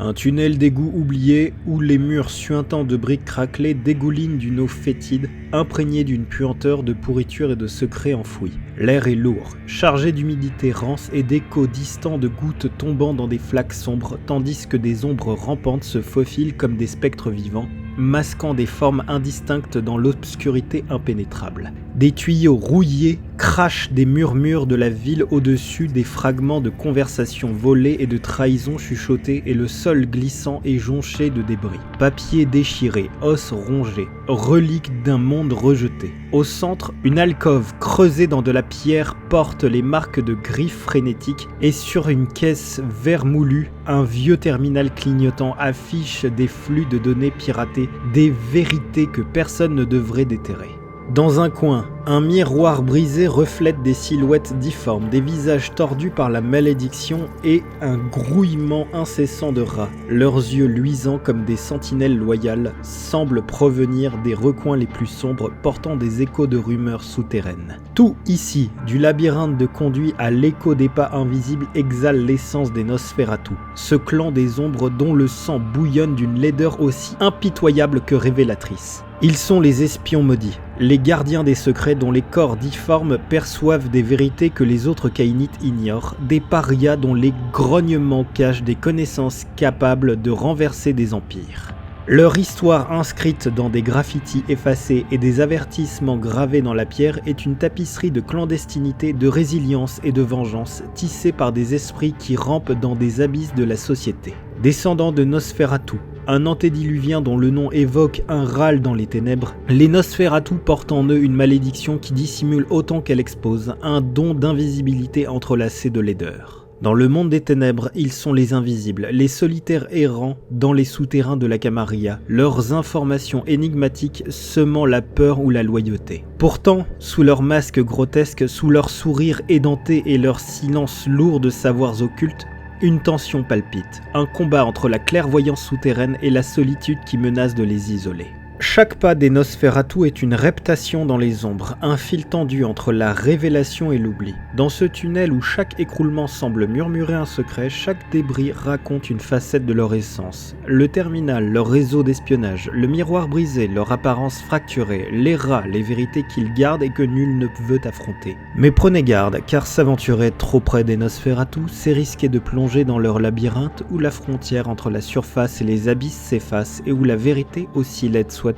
Un tunnel d'égout oublié où les murs suintants de briques craquelées dégoulinent d'une eau fétide, imprégnée d'une puanteur de pourriture et de secrets enfouis. L'air est lourd, chargé d'humidité rance et d'échos distants de gouttes tombant dans des flaques sombres, tandis que des ombres rampantes se faufilent comme des spectres vivants, masquant des formes indistinctes dans l'obscurité impénétrable. Des tuyaux rouillés crachent des murmures de la ville au-dessus des fragments de conversations volées et de trahisons chuchotées, et le sol glissant est jonché de débris. Papier déchiré, os rongés, reliques d'un monde rejeté. Au centre, une alcôve creusée dans de la pierre porte les marques de griffes frénétiques, et sur une caisse vermoulue, un vieux terminal clignotant affiche des flux de données piratées, des vérités que personne ne devrait déterrer. Dans un coin, un miroir brisé reflète des silhouettes difformes, des visages tordus par la malédiction et un grouillement incessant de rats. Leurs yeux luisants comme des sentinelles loyales semblent provenir des recoins les plus sombres, portant des échos de rumeurs souterraines. Tout ici, du labyrinthe de conduits à l'écho des pas invisibles, exhale l'essence des Nosferatu, ce clan des ombres dont le sang bouillonne d'une laideur aussi impitoyable que révélatrice. Ils sont les espions maudits, les gardiens des secrets dont les corps difformes perçoivent des vérités que les autres Caïnites ignorent, des parias dont les grognements cachent des connaissances capables de renverser des empires. Leur histoire inscrite dans des graffitis effacés et des avertissements gravés dans la pierre est une tapisserie de clandestinité, de résilience et de vengeance tissée par des esprits qui rampent dans des abysses de la société. Descendants de Nosferatu, un antédiluvien dont le nom évoque un râle dans les ténèbres, les Nosferatu portent en eux une malédiction qui dissimule autant qu'elle expose, un don d'invisibilité entrelacé de laideur. Dans le monde des ténèbres, ils sont les invisibles, les solitaires errants dans les souterrains de la Camarilla, leurs informations énigmatiques semant la peur ou la loyauté. Pourtant, sous leur masque grotesque, sous leur sourire édenté et leur silence lourd de savoirs occultes, une tension palpite, un combat entre la clairvoyance souterraine et la solitude qui menace de les isoler. Chaque pas des Nosferatu est une reptation dans les ombres, un fil tendu entre la révélation et l'oubli. Dans ce tunnel où chaque écroulement semble murmurer un secret, chaque débris raconte une facette de leur essence. Le terminal, leur réseau d'espionnage, le miroir brisé, leur apparence fracturée, les rats, les vérités qu'ils gardent et que nul ne veut affronter. Mais prenez garde, car s'aventurer trop près des Nosferatu, c'est risquer de plonger dans leur labyrinthe où la frontière entre la surface et les abysses s'efface et où la vérité, aussi laide soit-elle,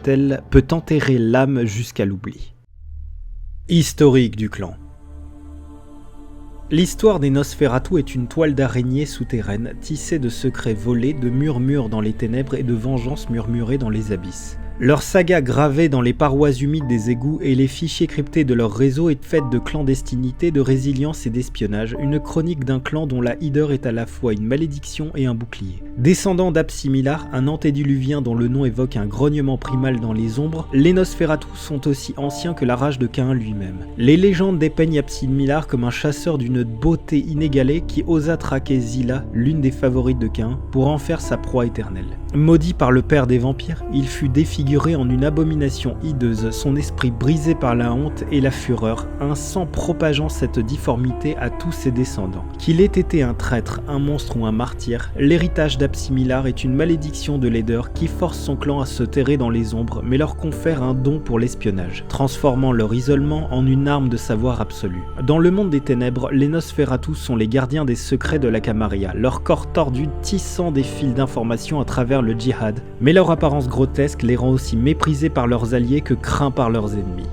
peut enterrer l'âme jusqu'à l'oubli. Historique du clan. L'histoire des Nosferatu est une toile d'araignée souterraine, tissée de secrets volés, de murmures dans les ténèbres et de vengeances murmurées dans les abysses. Leur saga gravée dans les parois humides des égouts et les fichiers cryptés de leur réseau est faite de clandestinité, de résilience et d'espionnage, une chronique d'un clan dont la hideur est à la fois une malédiction et un bouclier. Descendant d'Ab-Similar, un antédiluvien dont le nom évoque un grognement primal dans les ombres, les Nosferatu sont aussi anciens que la rage de Caïn lui-même. Les légendes dépeignent Ab-Similar comme un chasseur d'une beauté inégalée qui osa traquer Zila, l'une des favorites de Caïn, pour en faire sa proie éternelle. Maudit par le père des vampires, il fut défiguré en une abomination hideuse, son esprit brisé par la honte et la fureur, un sang propageant cette difformité à tous ses descendants. Qu'il ait été un traître, un monstre ou un martyr, l'héritage d'Ab-Similar est une malédiction de laideur qui force son clan à se terrer dans les ombres, mais leur confère un don pour l'espionnage, transformant leur isolement en une arme de savoir absolu. Dans le monde des ténèbres, les Nosferatu sont les gardiens des secrets de la Camarilla, leur corps tordu tissant des fils d'information à travers le djihad, mais leur apparence grotesque les rend aussi méprisés par leurs alliés que craints par leurs ennemis.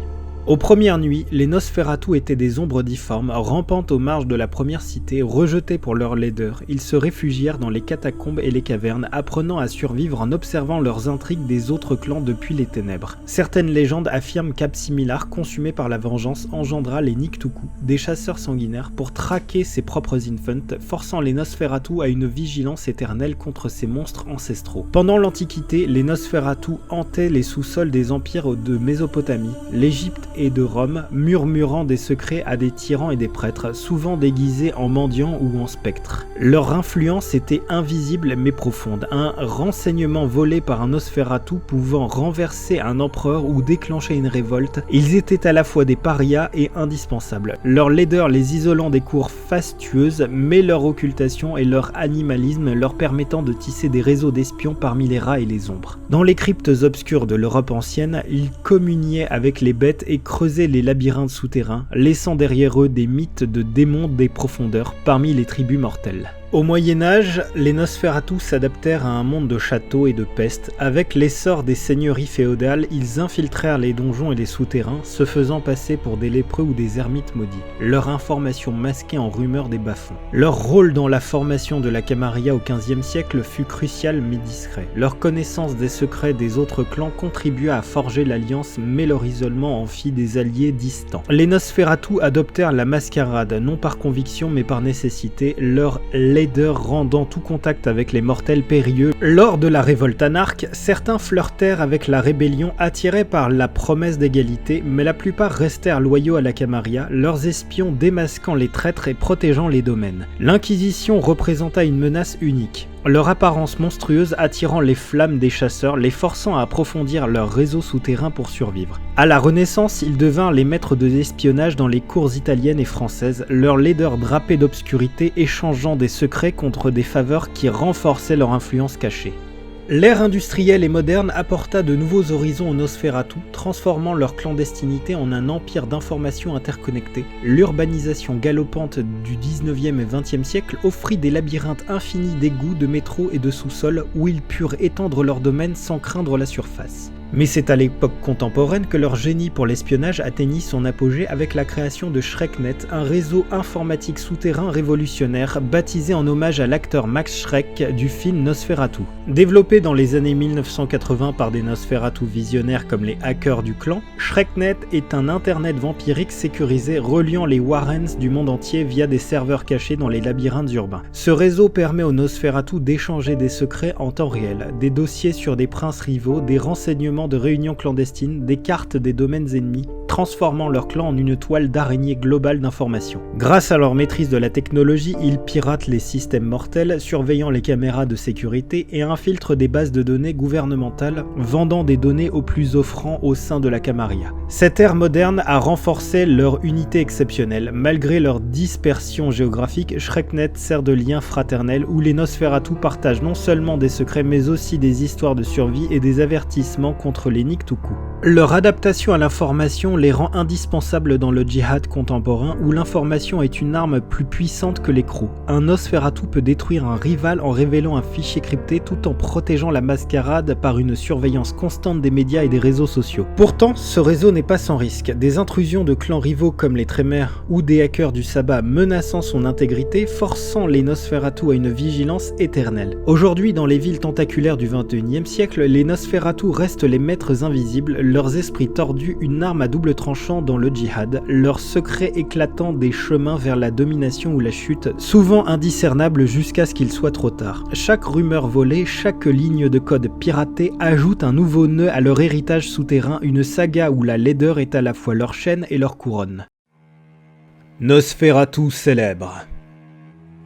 Aux premières nuits, les Nosferatu étaient des ombres difformes, rampant aux marges de la première cité, rejetés pour leur laideur. Ils se réfugièrent dans les catacombes et les cavernes, apprenant à survivre en observant leurs intrigues des autres clans depuis les ténèbres. Certaines légendes affirment qu'Ab-Similar, consumé par la vengeance, engendra les Niktuku, des chasseurs sanguinaires, pour traquer ses propres infants, forçant les Nosferatu à une vigilance éternelle contre ces monstres ancestraux. Pendant l'Antiquité, les Nosferatu hantaient les sous-sols des empires de Mésopotamie, l'Égypte et de Rome, murmurant des secrets à des tyrans et des prêtres, souvent déguisés en mendiants ou en spectres. Leur influence était invisible mais profonde, un renseignement volé par un Nosferatu pouvant renverser un empereur ou déclencher une révolte. Ils étaient à la fois des parias et indispensables, leur laideur les isolant des cours fastueuses, mais leur occultation et leur animalisme leur permettant de tisser des réseaux d'espions parmi les rats et les ombres. Dans les cryptes obscures de l'Europe ancienne, ils communiaient avec les bêtes et creusaient les labyrinthes souterrains, laissant derrière eux des mythes de démons des profondeurs parmi les tribus mortelles. Au Moyen-Âge, les Nosferatu s'adaptèrent à un monde de châteaux et de peste. Avec l'essor des seigneuries féodales, ils infiltrèrent les donjons et les souterrains, se faisant passer pour des lépreux ou des ermites maudits. Leur information masquée en rumeurs des bas-fonds. Leur rôle dans la formation de la Camarilla au XVe siècle fut crucial mais discret. Leur connaissance des secrets des autres clans contribua à forger l'alliance, mais leur isolement en fit des alliés distants. Les Nosferatu adoptèrent la mascarade, non par conviction mais par nécessité, leur laideur rendant tout contact avec les mortels périlleux. Lors de la révolte anarque, certains flirtèrent avec la rébellion attirés par la promesse d'égalité, mais la plupart restèrent loyaux à la Camarilla, leurs espions démasquant les traîtres et protégeant les domaines. L'Inquisition représenta une menace unique. Leur apparence monstrueuse attirant les flammes des chasseurs, les forçant à approfondir leur réseau souterrain pour survivre. À la Renaissance, ils devinrent les maîtres de l'espionnage dans les cours italiennes et françaises, leur laideur drapée d'obscurité échangeant des secrets contre des faveurs qui renforçaient leur influence cachée. L'ère industrielle et moderne apporta de nouveaux horizons aux Nosferatu, transformant leur clandestinité en un empire d'informations interconnectées. L'urbanisation galopante du 19e et 20e siècle offrit des labyrinthes infinis d'égouts, de métros et de sous-sols où ils purent étendre leur domaine sans craindre la surface. Mais c'est à l'époque contemporaine que leur génie pour l'espionnage atteignit son apogée avec la création de SchreckNet, un réseau informatique souterrain révolutionnaire baptisé en hommage à l'acteur Max Schreck du film Nosferatu. Développé dans les années 1980 par des Nosferatu visionnaires comme les hackers du clan, SchreckNet est un internet vampirique sécurisé reliant les Warrens du monde entier via des serveurs cachés dans les labyrinthes urbains. Ce réseau permet aux Nosferatu d'échanger des secrets en temps réel, des dossiers sur des princes rivaux, des renseignements de réunions clandestines, des cartes des domaines ennemis, transformant leur clan en une toile d'araignée globale d'informations. Grâce à leur maîtrise de la technologie, ils piratent les systèmes mortels, surveillant les caméras de sécurité et infiltrent des bases de données gouvernementales, vendant des données aux plus offrants au sein de la Camarilla. Cette ère moderne a renforcé leur unité exceptionnelle. Malgré leur dispersion géographique, SchreckNet sert de lien fraternel où les Nosferatu partagent non seulement des secrets mais aussi des histoires de survie et des avertissements contre les Niktuku. Leur adaptation à l'information les rend indispensables dans le djihad contemporain où l'information est une arme plus puissante que l'écrou. Un Nosferatu peut détruire un rival en révélant un fichier crypté tout en protégeant la mascarade par une surveillance constante des médias et des réseaux sociaux. Pourtant, ce réseau n'est pas sans risque. Des intrusions de clans rivaux comme les Tremere ou des hackers du sabbat menaçant son intégrité, forçant les Nosferatu à une vigilance éternelle. Aujourd'hui, dans les villes tentaculaires du XXIe siècle, les Nosferatu restent les maîtres invisibles, leurs esprits tordus une arme à double tranchant dans le djihad, leurs secrets éclatant des chemins vers la domination ou la chute, souvent indiscernables jusqu'à ce qu'il soit trop tard. Chaque rumeur volée, chaque ligne de code piratée ajoute un nouveau nœud à leur héritage souterrain, une saga où la laideur est à la fois leur chaîne et leur couronne. Nosferatu célèbre.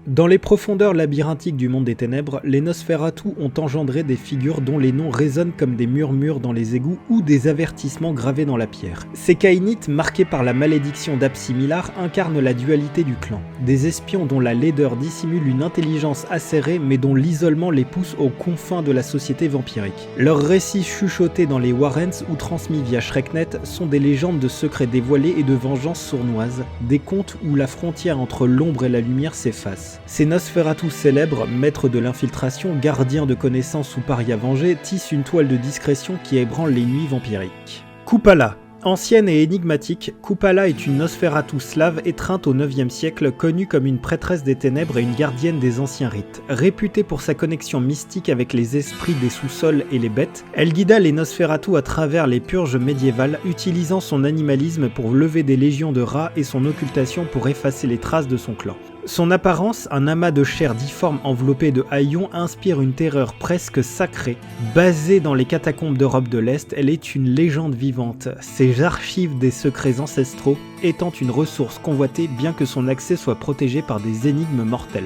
Dans les profondeurs labyrinthiques du monde des ténèbres, les Nosferatu ont engendré des figures dont les noms résonnent comme des murmures dans les égouts ou des avertissements gravés dans la pierre. Ces Caïnites, marqués par la malédiction d'Absimilar, incarnent la dualité du clan. Des espions dont la laideur dissimule une intelligence acérée mais dont l'isolement les pousse aux confins de la société vampirique. Leurs récits chuchotés dans les Warrens ou transmis via SchreckNet sont des légendes de secrets dévoilés et de vengeances sournoises, des contes où la frontière entre l'ombre et la lumière s'efface. Ces Nosferatu célèbres, maîtres de l'infiltration, gardiens de connaissances ou parias vengés, tissent une toile de discrétion qui ébranle les nuits vampiriques. Kupala. Ancienne et énigmatique, Kupala est une Nosferatu slave étreinte au IXe siècle, connue comme une prêtresse des ténèbres et une gardienne des anciens rites. Réputée pour sa connexion mystique avec les esprits des sous-sols et les bêtes, elle guida les Nosferatu à travers les purges médiévales, utilisant son animalisme pour lever des légions de rats et son occultation pour effacer les traces de son clan. Son apparence, un amas de chair difforme enveloppé de haillons, inspire une terreur presque sacrée. Basée dans les catacombes d'Europe de l'Est, elle est une légende vivante, ses archives des secrets ancestraux étant une ressource convoitée bien que son accès soit protégé par des énigmes mortelles.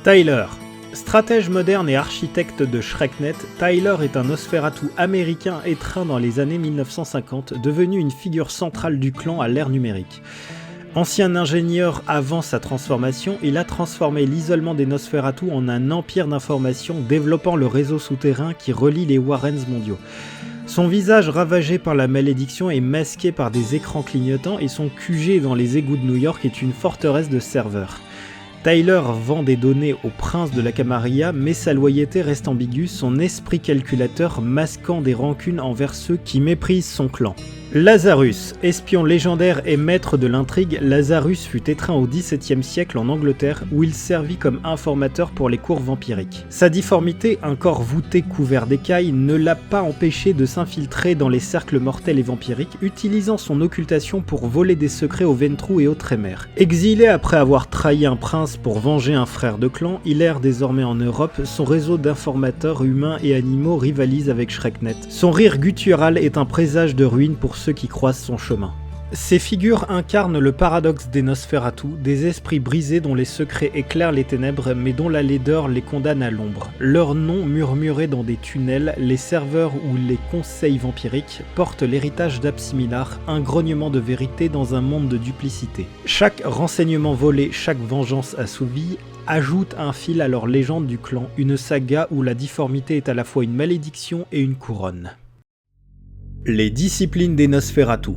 Tyler. Stratège moderne et architecte de Shreknet, Tyler est un Nosferatu américain étreint dans les années 1950, devenu une figure centrale du clan à l'ère numérique. Ancien ingénieur avant sa transformation, il a transformé l'isolement des Nosferatu en un empire d'information développant le réseau souterrain qui relie les Warrens mondiaux. Son visage ravagé par la malédiction est masqué par des écrans clignotants et son QG dans les égouts de New York est une forteresse de serveurs. Tyler vend des données au prince de la Camarilla, mais sa loyauté reste ambiguë, son esprit calculateur masquant des rancunes envers ceux qui méprisent son clan. Lazarus, espion légendaire et maître de l'intrigue, Lazarus fut étreint au XVIIe siècle en Angleterre où il servit comme informateur pour les cours vampiriques. Sa difformité, un corps voûté couvert d'écailles, ne l'a pas empêché de s'infiltrer dans les cercles mortels et vampiriques, utilisant son occultation pour voler des secrets aux Ventrue et aux Tremere. Exilé après avoir trahi un prince pour venger un frère de clan, il erre désormais en Europe, son réseau d'informateurs humains et animaux rivalise avec Shreknet. Son rire guttural est un présage de ruine pour ceux qui croisent son chemin. Ces figures incarnent le paradoxe des Nosferatu, des esprits brisés dont les secrets éclairent les ténèbres mais dont la laideur les condamne à l'ombre. Leurs noms murmurés dans des tunnels, les serveurs ou les conseils vampiriques portent l'héritage d'Absimilar, un grognement de vérité dans un monde de duplicité. Chaque renseignement volé, chaque vengeance assouvie, ajoute un fil à leur légende du clan, une saga où la difformité est à la fois une malédiction et une couronne. Les disciplines des Nosferatu.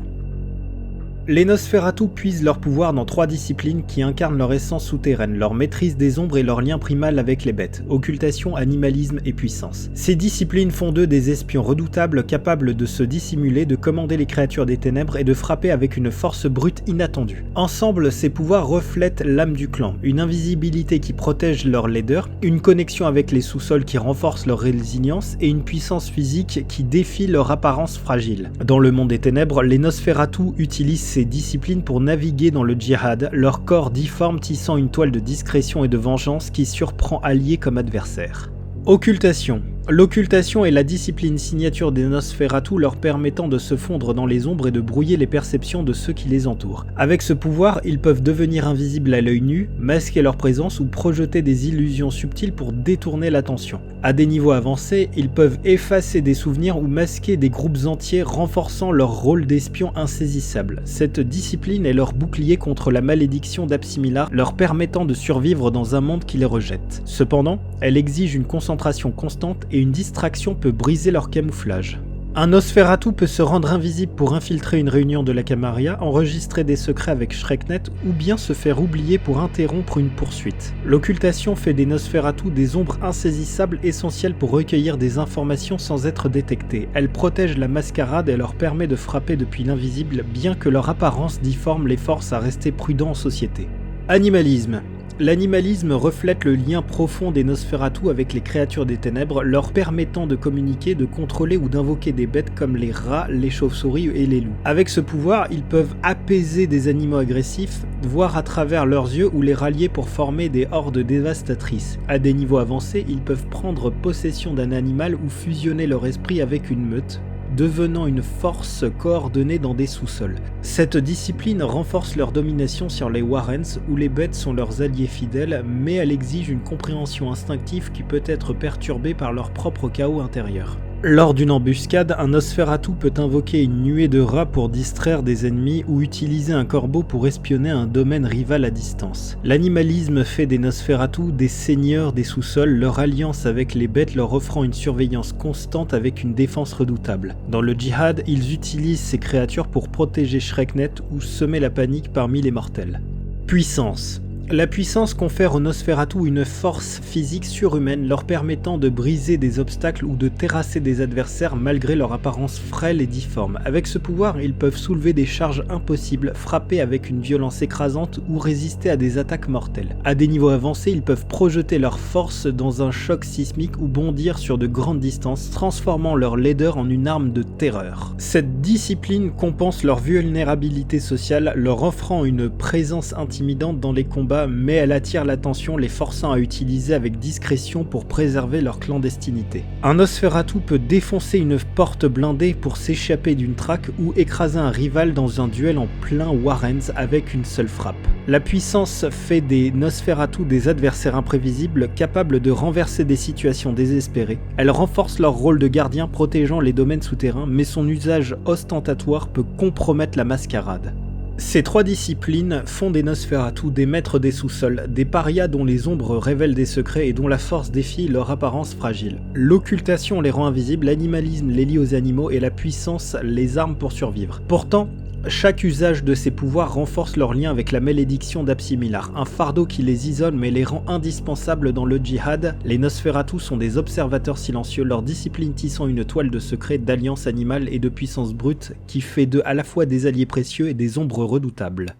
Les Nosferatu puisent leur pouvoir dans 3 disciplines qui incarnent leur essence souterraine, leur maîtrise des ombres et leur lien primal avec les bêtes, occultation, animalisme et puissance. Ces disciplines font d'eux des espions redoutables capables de se dissimuler, de commander les créatures des ténèbres et de frapper avec une force brute inattendue. Ensemble, ces pouvoirs reflètent l'âme du clan, une invisibilité qui protège leur laideur, une connexion avec les sous-sols qui renforce leur résilience et une puissance physique qui défie leur apparence fragile. Dans le monde des ténèbres, les Nosferatu utilisent ces disciplines pour naviguer dans le djihad, leur corps difforme tissant une toile de discrétion et de vengeance qui surprend alliés comme adversaires. Occultation. L'occultation est la discipline signature des Nosferatu leur permettant de se fondre dans les ombres et de brouiller les perceptions de ceux qui les entourent. Avec ce pouvoir, ils peuvent devenir invisibles à l'œil nu, masquer leur présence ou projeter des illusions subtiles pour détourner l'attention. À des niveaux avancés, ils peuvent effacer des souvenirs ou masquer des groupes entiers, renforçant leur rôle d'espions insaisissables. Cette discipline est leur bouclier contre la malédiction d'Absimilar, leur permettant de survivre dans un monde qui les rejette. Cependant, elle exige une concentration constante et une distraction peut briser leur camouflage. Un Nosferatu peut se rendre invisible pour infiltrer une réunion de la Camarilla, enregistrer des secrets avec Shreknet ou bien se faire oublier pour interrompre une poursuite. L'occultation fait des Nosferatu des ombres insaisissables essentielles pour recueillir des informations sans être détectées. Elle protège la mascarade et leur permet de frapper depuis l'invisible bien que leur apparence difforme les forces à rester prudents en société. Animalisme. L'animalisme reflète le lien profond des Nosferatu avec les créatures des ténèbres, leur permettant de communiquer, de contrôler ou d'invoquer des bêtes comme les rats, les chauves-souris et les loups. Avec ce pouvoir, ils peuvent apaiser des animaux agressifs, voir à travers leurs yeux ou les rallier pour former des hordes dévastatrices. À des niveaux avancés, ils peuvent prendre possession d'un animal ou fusionner leur esprit avec une meute, devenant une force coordonnée dans des sous-sols. Cette discipline renforce leur domination sur les Warrens, où les bêtes sont leurs alliés fidèles, mais elle exige une compréhension instinctive qui peut être perturbée par leur propre chaos intérieur. Lors d'une embuscade, un Nosferatu peut invoquer une nuée de rats pour distraire des ennemis ou utiliser un corbeau pour espionner un domaine rival à distance. L'animalisme fait des Nosferatu des seigneurs des sous-sols, leur alliance avec les bêtes leur offrant une surveillance constante avec une défense redoutable. Dans le djihad, ils utilisent ces créatures pour protéger Shreknet ou semer la panique parmi les mortels. Puissance. La puissance confère aux Nosferatu une force physique surhumaine leur permettant de briser des obstacles ou de terrasser des adversaires malgré leur apparence frêle et difforme. Avec ce pouvoir, ils peuvent soulever des charges impossibles, frapper avec une violence écrasante ou résister à des attaques mortelles. À des niveaux avancés, ils peuvent projeter leur force dans un choc sismique ou bondir sur de grandes distances, transformant leur laideur en une arme de terreur. Cette discipline compense leur vulnérabilité sociale, leur offrant une présence intimidante dans les combats combat, mais elle attire l'attention, les forçant à utiliser avec discrétion pour préserver leur clandestinité. Un Nosferatu peut défoncer une porte blindée pour s'échapper d'une traque ou écraser un rival dans un duel en plein Warrens avec une seule frappe. La puissance fait des Nosferatu des adversaires imprévisibles capables de renverser des situations désespérées. Elle renforce leur rôle de gardien protégeant les domaines souterrains, mais son usage ostentatoire peut compromettre la mascarade. Ces trois disciplines font des Nosferatu des maîtres des sous-sols, des parias dont les ombres révèlent des secrets et dont la force défie leur apparence fragile. L'occultation les rend invisibles, l'animalisme les lie aux animaux et la puissance les arme pour survivre. Pourtant, chaque usage de ces pouvoirs renforce leur lien avec la malédiction d'Absimilar, un fardeau qui les isole mais les rend indispensables dans le djihad. Les Nosferatu sont des observateurs silencieux, leur discipline tissant une toile de secrets, d'alliances animales et de puissance brute qui fait d'eux à la fois des alliés précieux et des ombres redoutables.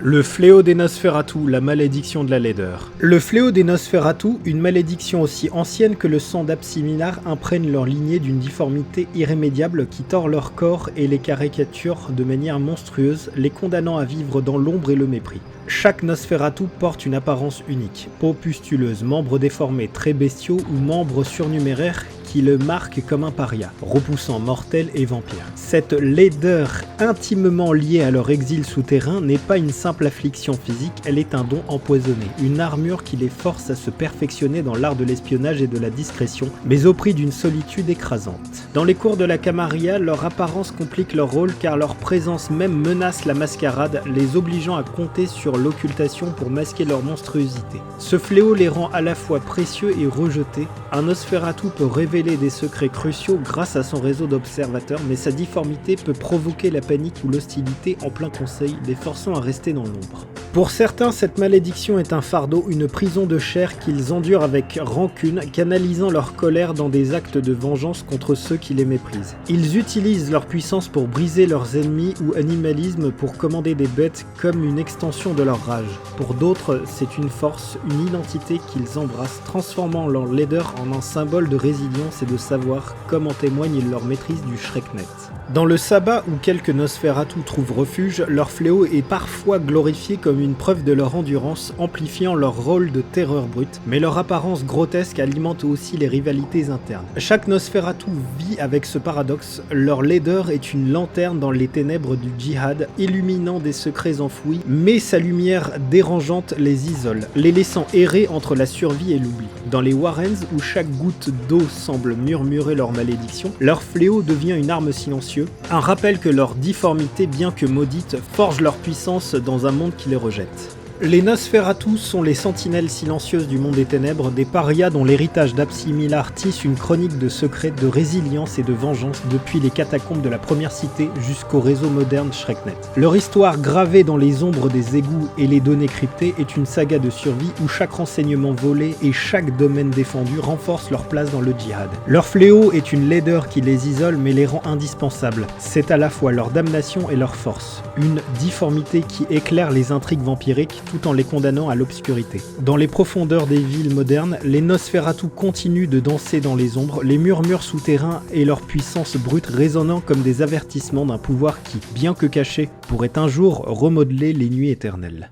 Le fléau des Nosferatu, la malédiction de la laideur. Le fléau des Nosferatu, une malédiction aussi ancienne que le sang d'Absimilar, imprègne leur lignée d'une difformité irrémédiable qui tord leur corps et les caricature de manière monstrueuse, les condamnant à vivre dans l'ombre et le mépris. Chaque Nosferatu porte une apparence unique, peau pustuleuse, membres déformés, traits bestiaux ou membres surnuméraires qui le marquent comme un paria, repoussant mortels et vampires. Cette laideur intimement liée à leur exil souterrain n'est pas une simple affliction physique, elle est un don empoisonné, une armure qui les force à se perfectionner dans l'art de l'espionnage et de la discrétion, mais au prix d'une solitude écrasante. Dans les cours de la Camarilla, leur apparence complique leur rôle car leur présence même menace la mascarade, les obligeant à compter sur l'occultation pour masquer leur monstruosité. Ce fléau les rend à la fois précieux et rejetés. Un Nosferatu peut révéler des secrets cruciaux grâce à son réseau d'observateurs, mais sa difformité peut provoquer la panique ou l'hostilité en plein conseil, les forçant à rester dans l'ombre. Pour certains, cette malédiction est un fardeau, une prison de chair qu'ils endurent avec rancune, canalisant leur colère dans des actes de vengeance contre ceux qui les méprisent. Ils utilisent leur puissance pour briser leurs ennemis ou animalisme pour commander des bêtes comme une extension de leur rage. Pour d'autres, c'est une force, une identité qu'ils embrassent, transformant leur laideur en un symbole de résilience et de savoir, comme en témoigne leur maîtrise du Shreknet. Dans le sabbat où quelques Nosferatu trouvent refuge, leur fléau est parfois glorifié comme une preuve de leur endurance, amplifiant leur rôle de terreur brute, mais leur apparence grotesque alimente aussi les rivalités internes. Chaque Nosferatu vit avec ce paradoxe, leur laideur est une lanterne dans les ténèbres du djihad, illuminant des secrets enfouis, mais sa lumière dérangeante les isole, les laissant errer entre la survie et l'oubli. Dans les Warrens, où chaque goutte d'eau semble murmurer leur malédiction, leur fléau devient une arme silencieuse, un rappel que leur difformité, bien que maudite, forge leur puissance dans un monde qui les rejette. Les Nosferatu sont les sentinelles silencieuses du monde des ténèbres, des parias dont l'héritage d'Absimilar tisse une chronique de secrets, de résilience et de vengeance depuis les catacombes de la première cité jusqu'au réseau moderne Shreknet. Leur histoire gravée dans les ombres des égouts et les données cryptées est une saga de survie où chaque renseignement volé et chaque domaine défendu renforcent leur place dans le djihad. Leur fléau est une laideur qui les isole mais les rend indispensables. C'est à la fois leur damnation et leur force, une difformité qui éclaire les intrigues vampiriques tout en les condamnant à l'obscurité. Dans les profondeurs des villes modernes, les Nosferatu continuent de danser dans les ombres, les murmures souterrains et leur puissance brute résonnant comme des avertissements d'un pouvoir qui, bien que caché, pourrait un jour remodeler les nuits éternelles.